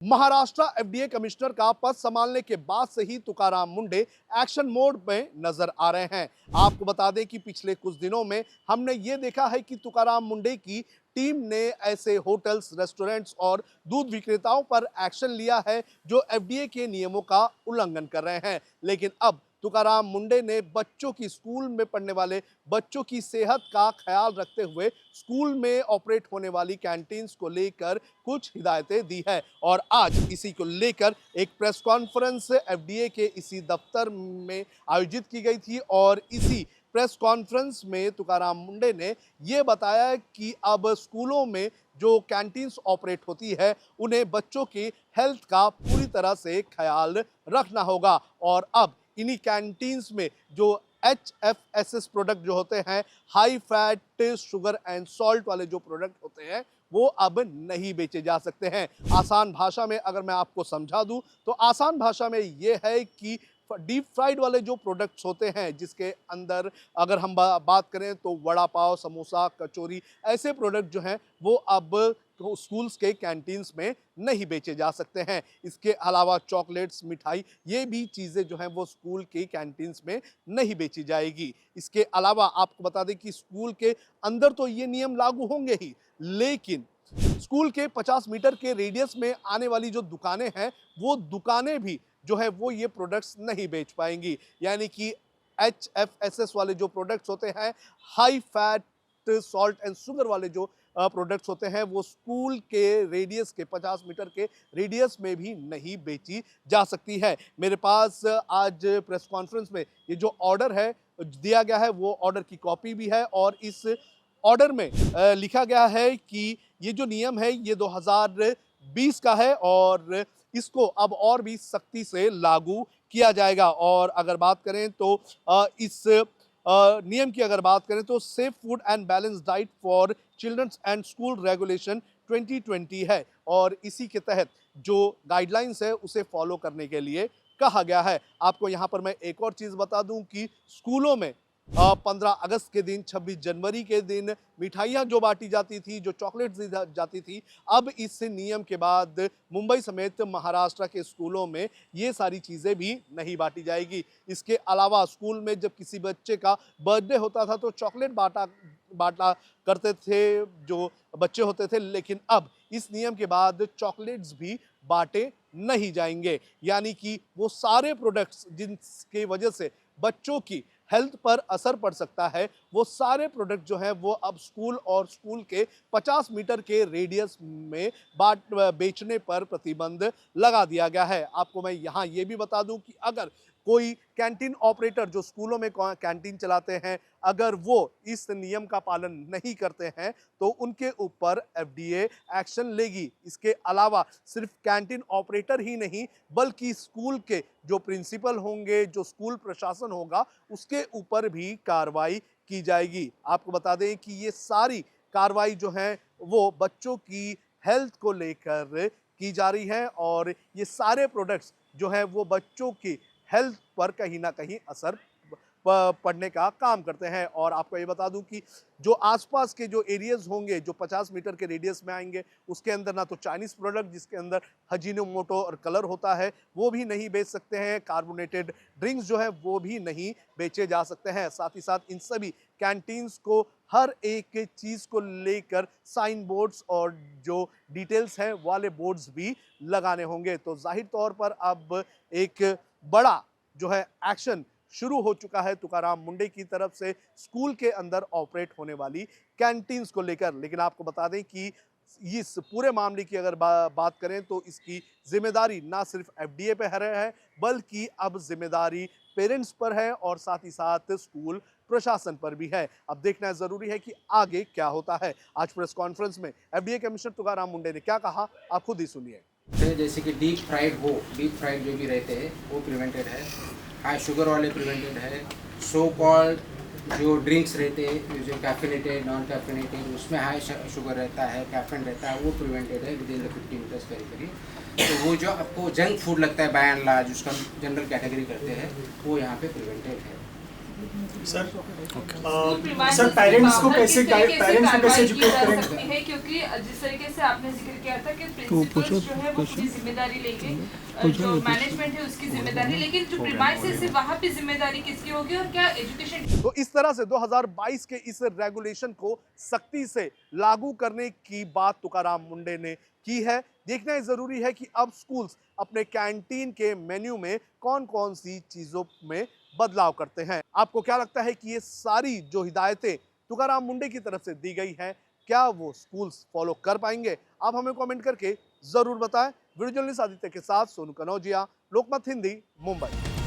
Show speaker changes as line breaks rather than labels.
Maharashtra FDA commissioner का पद संभालने के बाद से ही तुकाराम मुंडे एक्शन मोड में नजर आ रहे हैं। आपको बता दें कि पिछले कुछ दिनों में हमने ये देखा है कि तुकाराम मुंडे की टीम ने ऐसे होटल्स, रेस्टोरेंट्स और दूध विक्रेताओं पर एक्शन लिया है जो एफडीए के नियमों का उल्लंघन कर रहे हैं। लेकिन अब तुकाराम मुंडे ने बच्चों की स्कूल में पढ़ने वाले बच्चों की सेहत का ख्याल रखते हुए स्कूल में ऑपरेट होने वाली कैंटीन्स को लेकर कुछ हिदायतें दी है और आज इसी को लेकर एक प्रेस कॉन्फ्रेंस एफडीए के इसी दफ्तर में आयोजित की गई थी और इसी प्रेस कॉन्फ्रेंस में तुकाराम मुंडे ने ये बताया कि अब स्कूलों में जो कैंटीन्स ऑपरेट होती है उन्हें बच्चों की हेल्थ का पूरी तरह से ख्याल रखना होगा और अब इन्हीं कैंटीन्स में जो HFSS प्रोडक्ट जो होते हैं, high fat sugar and salt वाले जो प्रोडक्ट होते हैं वो अब नहीं बेचे जा सकते हैं। आसान भाषा में अगर मैं आपको समझा दूं तो आसान भाषा में ये है कि डीप फ्राइड वाले जो प्रोडक्ट्स होते हैं जिसके अंदर अगर हम बात करें तो वड़ा पाव, समोसा, कचौरी, ऐसे प्रोडक्ट जो हैं वो अब स्कूल्स के कैंटीन्स में नहीं बेचे जा सकते हैं। इसके अलावा चॉकलेट्स, मिठाई, ये भी चीज़ें जो हैं वो स्कूल के कैंटीन्स में नहीं बेची जाएगी। इसके अलावा आपको बता दें कि स्कूल के अंदर तो ये नियम लागू होंगे ही, लेकिन स्कूल के 50 मीटर के रेडियस में आने वाली जो दुकानें हैं वो दुकानें भी जो है वो ये प्रोडक्ट्स नहीं बेच पाएंगी। यानी कि HFSS वाले जो प्रोडक्ट्स होते हैं, high fat salt and sugar वाले जो प्रोडक्ट्स होते हैं वो स्कूल के रेडियस के 50 मीटर के रेडियस में भी नहीं बेची जा सकती है। मेरे पास आज प्रेस कॉन्फ्रेंस में ये जो ऑर्डर है दिया गया है वो ऑर्डर की कॉपी भी है और इस ऑर्डर में लिखा गया है कि ये जो नियम है ये 2020 का है और इसको अब और भी सख्ती से लागू किया जाएगा। और अगर बात करें तो इस नियम की अगर बात करें तो safe food and balance diet for children's and school regulation 2020 है और इसी के तहत जो गाइडलाइंस है उसे फॉलो करने के लिए कहा गया है। आपको यहाँ पर मैं एक और चीज़ बता दूं कि स्कूलों में 15 अगस्त के दिन, 26 जनवरी के दिन मिठाइयाँ जो बांटी जाती थी, जो चॉकलेट्स दी जाती थी, अब इस नियम के बाद मुंबई समेत महाराष्ट्र के स्कूलों में ये सारी चीज़ें भी नहीं बांटी जाएगी। इसके अलावा स्कूल में जब किसी बच्चे का बर्थडे होता था तो चॉकलेट बांटा करते थे जो बच्चे होते थे, लेकिन अब इस नियम के बाद चॉकलेट्स भी बांटे नहीं जाएंगे। यानी कि वो सारे प्रोडक्ट्स जिनके वजह से बच्चों की हेल्थ पर असर पड़ सकता है वो सारे प्रोडक्ट जो हैं वो अब स्कूल और स्कूल के 50 मीटर के रेडियस में बेचने पर प्रतिबंध लगा दिया गया है। आपको मैं यहाँ ये भी बता दूं कि अगर कोई कैंटीन ऑपरेटर जो स्कूलों में कैंटीन चलाते हैं अगर वो इस नियम का पालन नहीं करते हैं तो उनके ऊपर एफडीए एक्शन लेगी। इसके अलावा सिर्फ कैंटीन ऑपरेटर ही नहीं बल्कि स्कूल के जो प्रिंसिपल होंगे, जो स्कूल प्रशासन होगा, उसके ऊपर भी कार्रवाई की जाएगी। आपको बता दें कि ये सारी कार्रवाई जो है वो बच्चों की हेल्थ को लेकर की जा रही है और ये सारे प्रोडक्ट्स जो हैं वो बच्चों की हेल्थ पर कहीं ना कहीं असर पड़ने का काम करते हैं। और आपको ये बता दूं कि जो आसपास के जो एरियाज होंगे जो 50 मीटर के रेडियस में आएंगे उसके अंदर ना तो चाइनीज़ प्रोडक्ट जिसके अंदर हजीनोमोटो और कलर होता है वो भी नहीं बेच सकते हैं, कार्बोनेटेड ड्रिंक्स जो है वो भी नहीं बेचे जा सकते हैं। साथ ही साथ इन सभी कैंटीन्स को हर एक चीज़ को लेकर साइन बोर्ड्स और जो डिटेल्स हैं वाले बोर्ड्स भी लगाने होंगे। तो जाहिर तौर पर अब एक बड़ा जो है एक्शन शुरू हो चुका है तुकाराम मुंडे की तरफ से स्कूल के अंदर ऑपरेट होने वाली कैंटीन्स को लेकर। लेकिन आपको बता दें कि इस पूरे मामले की अगर बात करें तो इसकी जिम्मेदारी ना सिर्फ एफडीए पे है बल्कि अब जिम्मेदारी पेरेंट्स पर है और साथ ही साथ स्कूल प्रशासन पर भी है। अब देखना जरूरी है कि आगे क्या होता है। आज प्रेस कॉन्फ्रेंस में एफडीए कमिश्नर तुकाराम मुंडे ने क्या कहा, आप खुद ही सुनिए।
जैसे कि डीप फ्राइड जो भी रहते हैं वो प्रिवेंटेड है, हाई शुगर वाले प्रिवेंटेड है, सो कॉल्ड जो ड्रिंक्स रहते हैं जो कैफिनेटेड, नॉन कैफिनेटेड, उसमें हाई शुगर रहता है, कैफिन रहता है, वो प्रिवेंटेड है with in the 15 plus category. तो वो जो आपको जंक फूड लगता है बाय एंड लार्ज उसका जनरल कैटेगरी करते हैं वो यहाँ पे प्रिवेंटेड है।
सर
प्रीमाइस
सर
से
पेरेंट्स को
बाहर
कैसे
किस तरीके से
पेरेंट्स को कैसे
कार्रवाई की
एजुकेट
जा
करेंगे?
सकती है, क्योंकि जिस तरीके से आपने जिक्र किया था कि प्रिंसिपल्स जो है वो पूरी जिम्मेदारी लेंगे, जो मैनेजमेंट है उसकी जिम्मेदारी, लेकिन जो प्रीमाइसेस है वहाँ पे जिम्मेदारी किसकी होगी और क्या एजुकेशन।
तो इस तरह से 2022 के इस रेगुलेशन को सख्ती से लागू करने की बात तुकाराम मुंडे ने की है। देखना ये जरूरी है कि अब स्कूल्स अपने कैंटीन के मेन्यू में कौन कौन सी चीजों में बदलाव करते हैं। आपको क्या लगता है कि ये सारी जो हिदायतें तुकाराम मुंडे की तरफ से दी गई हैं, क्या वो स्कूल्स फॉलो कर पाएंगे? आप हमें कमेंट करके जरूर बताएं। वीडियो जर्नलिस्ट आदित्य के साथ सोनू कनौजिया, लोकमत हिंदी, मुंबई।